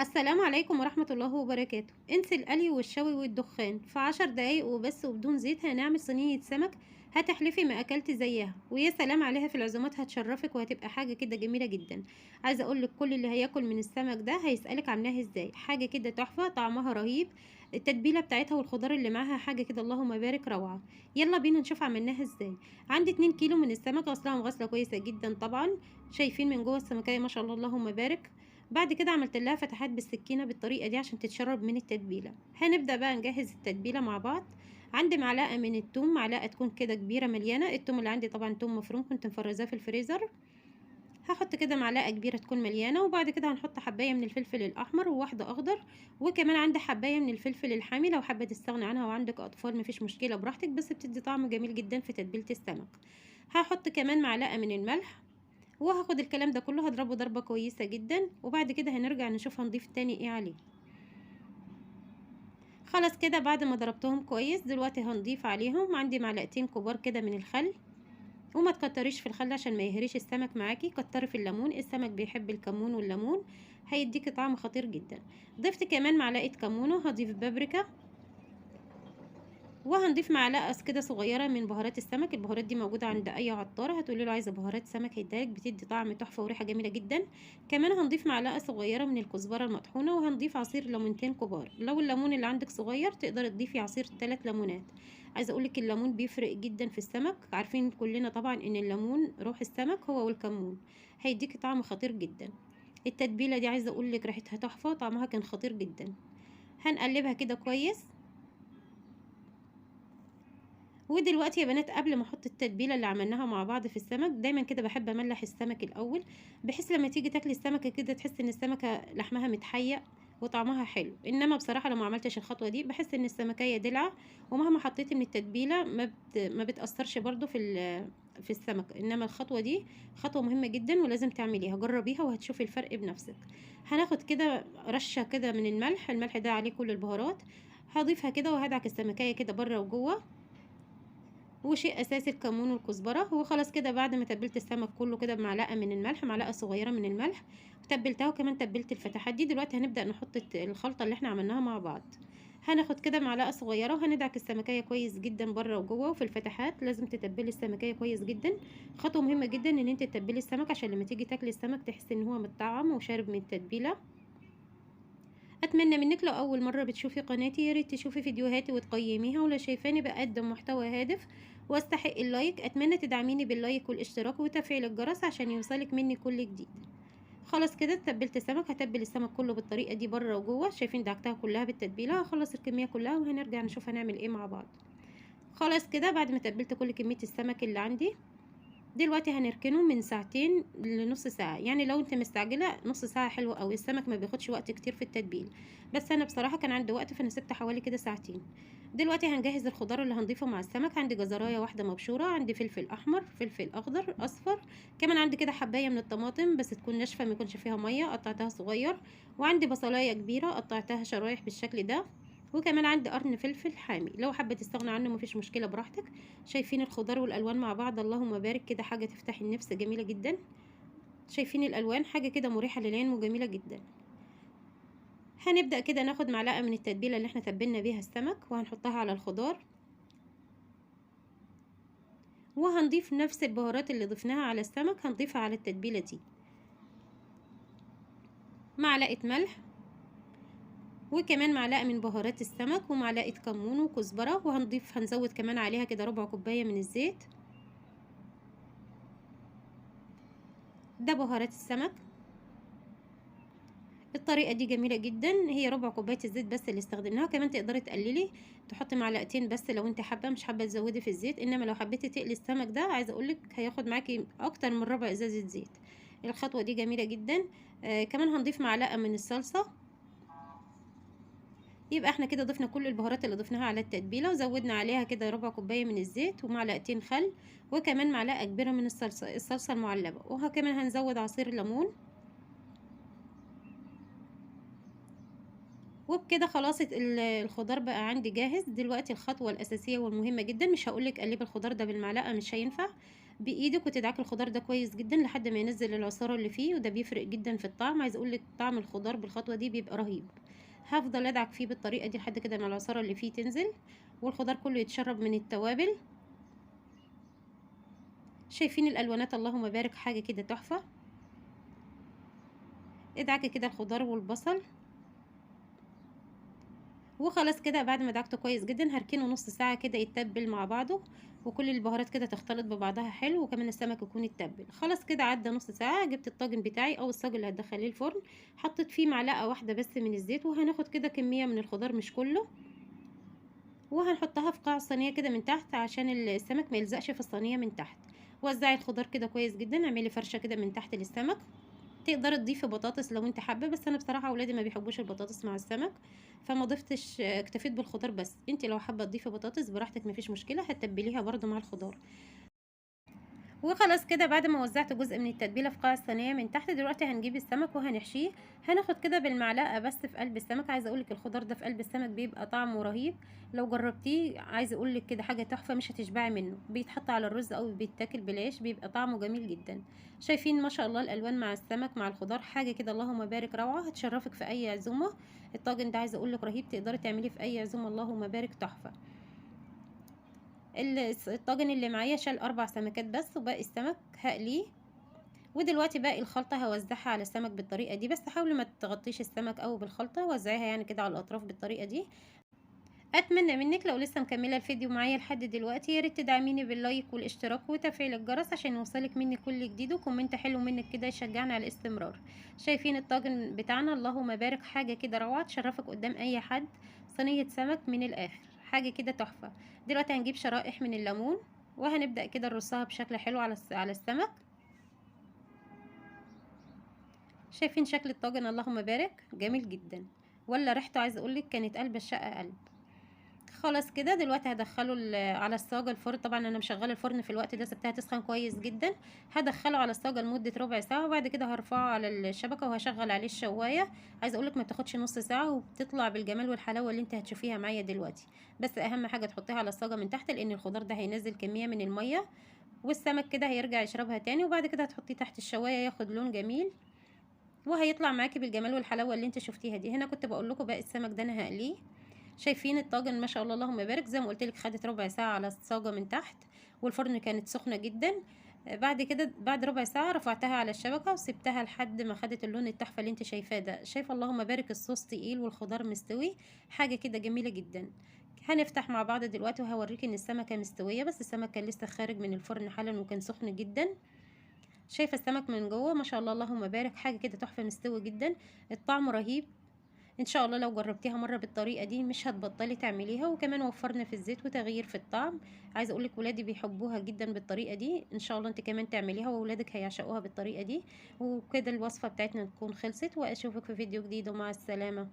السلام عليكم ورحمة الله وبركاته. انسي القلي والشوي والدخان في 10 دقايق وبس وبدون زيت هنعمل صينية سمك. هتحلفي ما اكلتي زيها، ويا سلام عليها في العزومات، هتشرفك وهتبقى حاجة كده جميلة جدا. عايزة اقولك كل اللي هياكل من السمك ده هيسألك عاملاها ازاي، حاجة كده تحفة، طعمها رهيب. التتبيلة بتاعتها والخضار اللي معاها حاجة كده اللهم بارك روعة. يلا بينا نشوف عملناها ازاي. عندي 2 كيلو من السمك، غسلها وغسلة كويسة جدا طبعا. شايفين من جوه السمكية ما شاء الله اللهم بارك. بعد كده عملت لها فتحات بالسكينة بالطريقة دي عشان تتشرب من التتبيلة. هنبدأ بقى نجهز التتبيلة مع بعض. عندي معلقة من التوم، معلقة تكون كده كبيرة مليانة. التوم اللي عندي طبعا توم مفروم كنت مفرزاه في الفريزر. هحط كده معلقة كبيرة تكون مليانة، وبعد كده هنحط حباية من الفلفل الأحمر وواحدة أخضر. وكمان عندي حباية من الفلفل الحامي، لو حابة تستغني عنها وعندك أطفال مفيش مشكلة براحتك، بس بتدي طعم جميل جدا في تتبيلة السمك. هحط كمان معلقة من الملح. وهاخد الكلام ده كله هضربه ضربة كويسة جدا، وبعد كده هنرجع نشوف هنضيف تاني ايه عليه. خلاص كده بعد ما ضربتهم كويس دلوقتي هنضيف عليهم، عندي معلقتين كبار كده من الخل. وما تكتريش في الخل عشان ما يهريش السمك معاكي، كتري في الليمون، السمك بيحب الكمون والليمون، هيديكي طعم خطير جدا. ضفت كمان معلقة كمون، وهضيف بابريكا. وهنضيف معلقه كده صغيره من بهارات السمك. البهارات دي موجوده عند اي عطار، هتقولي له عايزه بهارات سمك هيديلك، بتدي طعم تحفه وريحه جميله جدا. كمان هنضيف معلقه صغيره من الكزبره المطحونه، وهنضيف عصير ليمونتين كبار. لو الليمون اللي عندك صغير تقدر تضيفي عصير 3 ليمونات. عايزه اقولك الليمون بيفرق جدا في السمك، عارفين كلنا طبعا ان الليمون روح السمك هو والكمون، هيديكي طعم خطير جدا. التتبيله دي عايزه اقولك ريحتها تحفه وطعمها كان خطير جدا. هنقلبها كده كويس. ودلوقتي يا بنات قبل ما احط التتبيله اللي عملناها مع بعض في السمك، دايما كده بحب املح السمك الاول، بحيث لما تيجي تاكلي السمكه كده تحس ان السمكه لحمها متحيق وطعمها حلو. انما بصراحه لو ما عملتش الخطوه دي بحس ان السمكيه دلع، ومهما حطيتي من التتبيله ما بتاثرش برضو في السمك. انما الخطوه دي خطوه مهمه جدا ولازم تعمليها، جربيها وهتشوفي الفرق بنفسك. هناخد كده رشه كده من الملح، الملح ده عليه كل البهارات. هضيفها كده وهدعك السمكيه كده بره وجوه. وشيء اساسي الكمون والكزبره. وخلاص كده بعد ما تبلت السمك كله كده بمعلقه من الملح، معلقه صغيره من الملح، وتبلتها وكمان تبلت الفتحات دي. دلوقتي هنبدا نحط الخلطه اللي احنا عملناها مع بعض. هناخد كده معلقه صغيره وهندعك السمكيه كويس جدا بره وجوه، وفي الفتحات لازم تتبلي السمكيه كويس جدا. خطوه مهمه جدا ان انت تتبلي السمك عشان لما تيجي تاكلي السمك تحسي ان هو متطعم وشارب من التتبيله. اتمنى منك لو اول مره بتشوفي قناتي ياريت تشوفي فيديوهاتي وتقيميها، ولو شايفاني بقدم محتوى هادف واستحق اللايك اتمنى تدعميني باللايك والاشتراك وتفعيل الجرس عشان يوصلك مني كل جديد. خلاص كده تبلت السمك، هتبل السمك كله بالطريقه دي بره وجوه، شايفين دعكتها كلها بالتتبيله. هخلص الكميه كلها وهنرجع نشوف هنعمل ايه مع بعض. خلاص كده بعد ما تبلت كل كميه السمك اللي عندي، دلوقتي هنركنه من ساعتين لنص ساعة. يعني لو انت مستعجلة نص ساعة حلوة اوي، السمك ما بياخدش وقت كتير في التتبيل، بس انا بصراحة كان عندي وقت فانا سبت حوالي كده ساعتين. دلوقتي هنجهز الخضار اللي هنضيفه مع السمك. عندي جزراية واحدة مبشورة، عندي فلفل احمر، فلفل اخضر، اصفر. كمان عندي كده حباية من الطماطم بس تكون ناشفة ما يكونش فيها مية، قطعتها صغير. وعندي بصلاية كبيرة قطعتها شرايح بالشكل ده. وكمان عندي قرن فلفل حامي، لو حابه تستغنى عنه مفيش مشكله براحتك. شايفين الخضار والالوان مع بعض اللهم بارك، كده حاجه تفتح النفس جميله جدا. شايفين الالوان حاجه كده مريحه للعين وجميله جدا. هنبدا كده ناخد معلقه من التتبيله اللي احنا تبلنا بيها السمك وهنحطها على الخضار. وهنضيف نفس البهارات اللي ضفناها على السمك هنضيفها على التتبيله دي. معلقه ملح، وكمان معلقه من بهارات السمك، ومعلقه كمون وكزبره. هنزود كمان عليها كده ربع كوبايه من الزيت. ده بهارات السمك. الطريقه دي جميله جدا، هي ربع كوبايه الزيت بس اللي استخدمناها. كمان تقدري تقللي تحطي معلقتين بس لو انت حابه، مش حابه تزودي في الزيت. انما لو حبيتي تقلي السمك ده عايزه اقولك هياخد معاكي اكتر من ربع ازازه زيت. الخطوه دي جميله جدا. كمان هنضيف معلقه من الصلصه. يبقى احنا كده ضفنا كل البهارات اللي ضفناها على التتبيله، وزودنا عليها كده ربع كوبايه من الزيت ومعلقتين خل. وكمان معلقه كبيره من الصلصه المعلبه. وكمان هنزود عصير ليمون. وبكده خلاص الخضار بقى عندي جاهز. دلوقتي الخطوة الأساسية والمهمة جدا، مش هقولك قلبي الخضار ده بالمعلقة مش هينفع، بايدك وتدعكي الخضار ده كويس جدا لحد ما ينزل العصاره اللي فيه، وده بيفرق جدا في الطعم. عايزه اقول لك طعم الخضار بالخطوه دي بيبقى رهيب. هفضل ادعك فيه بالطريقه دي لحد كده ما العصاره اللي فيه تنزل والخضار كله يتشرب من التوابل. شايفين الالوانات؟ اللهم بارك، حاجه كده تحفه. ادعكي كده الخضار والبصل وخلاص كده. بعد ما دعكته كويس جدا هركنه نص ساعه كده يتبل مع بعضه، وكل البهارات كده تختلط ببعضها حلو، وكمان السمك يكون يتبل. خلاص كده عدى نص ساعه، جبت الطاجن بتاعي او الصاج اللي هتدخليه الفرن، حطيت فيه معلقه واحده بس من الزيت، وهناخد كده كميه من الخضار مش كله، وهنحطها في قاع الصينيه كده من تحت عشان السمك ما يلزقش في الصينيه من تحت. وزعي الخضار كده كويس جدا، اعملي فرشه كده من تحت للسمك. تقدري تضيفي بطاطس لو انت حابه، بس انا بصراحه اولادي ما بيحبوش البطاطس مع السمك، فما ضفتش، اكتفيت بالخضار بس. انت لو حابه تضيفي بطاطس براحتك مفيش مشكله، هتتبليها برضو مع الخضار. وخلاص كده بعد ما وزعت جزء من التتبيله في قاع الصينيه من تحت، دلوقتي هنجيب السمك وهنحشيه. هناخد كده بالمعلقه بس في قلب السمك. عايزه اقولك الخضار ده في قلب السمك بيبقى طعمه رهيب، لو جربتيه عايزه اقولك كده حاجه تحفه، مش هتشبعي منه. بيتحط على الرز او بيتاكل بالعيش، بيبقى طعمه جميل جدا. شايفين ما شاء الله الالوان مع السمك مع الخضار، حاجه كده اللهم بارك روعه، هتشرفك في اي عزومه. الطاجن ده عايزه اقولك رهيب، تقدري تعمليه في اي عزومه، اللهم بارك تحفه. الطاجن اللي معايا شال 4 سمكات بس، وباقي السمك هقليه. ودلوقتي باقي الخلطة هوزعها على السمك بالطريقة دي، بس حاولي ما تغطيش السمك أوي بالخلطة، وزعيها يعني كده على الأطراف بالطريقة دي. أتمنى منك لو لسه مكملة الفيديو معايا لحد دلوقتي ياريت تدعميني باللايك والاشتراك وتفعيل الجرس عشان يوصلك مني كل جديد، وكومنت حلو منك كده يشجعني على الاستمرار. شايفين الطاجن بتاعنا؟ اللهم بارك، حاجة كده روعة تشرفك قدام أي حد. صينية سمك من الآخر، حاجة كده تحفة. دلوقتي هنجيب شرائح من الليمون وهنبدأ كده نرصها بشكل حلو على السمك. شايفين شكل الطاجن؟ اللهم بارك، جميل جدا، ولا ريحته عايزه اقولك كانت قلب الشقه قلب. خلاص كده دلوقتي هدخله على الصاجه الفرن. طبعا انا مشغله الفرن في الوقت ده، سبتها تسخن كويس جدا. هدخله على الصاجه لمده ربع ساعه، وبعد كده هرفعه على الشبكه وهشغل عليه الشوايه. عايزه اقولك ما بتاخدش نص ساعه وبتطلع بالجمال والحلاوه اللي انت هتشوفيها معايا دلوقتي. بس اهم حاجه تحطيها على الصاجه من تحت، لان الخضار ده هينزل كميه من الميه، والسمك كده هيرجع يشربها تاني. وبعد كده هتحطيه تحت الشوايه ياخد لون جميل، وهيطلع معاكي بالجمال والحلاوه اللي انت شفتيها دي. هنا كنت بقول لكم باقي السمك ده انا هقليه. شايفين الطاجن؟ ما شاء الله اللهم بارك، زي ما قلت لك خدت ربع ساعه على الصاجه من تحت، والفرن كانت سخنه جدا. بعد كده بعد ربع ساعه رفعتها على الشبكه وسبتها لحد ما خدت اللون التحفه اللي انت شايفاه ده. شايفه؟ اللهم بارك، الصوص تقيل والخضار مستوي، حاجه كده جميله جدا. هنفتح مع بعض دلوقتي وهوريك ان السمكه مستويه، بس السمك كان لسه خارج من الفرن حالا وكان سخن جدا. شايفه السمك من جوه؟ ما شاء الله اللهم بارك، حاجه كده تحفه، مستوي جدا، الطعم رهيب. ان شاء الله لو جربتيها مره بالطريقه دي مش هتبطلي تعمليها، وكمان وفرنا في الزيت وتغيير في الطعم. عايزه اقولك ولادي بيحبوها جدا بالطريقه دي، ان شاء الله انت كمان تعمليها واولادك هيعشقوها بالطريقه دي. وكده الوصفه بتاعتنا تكون خلصت، واشوفك في فيديو جديد، ومع السلامه.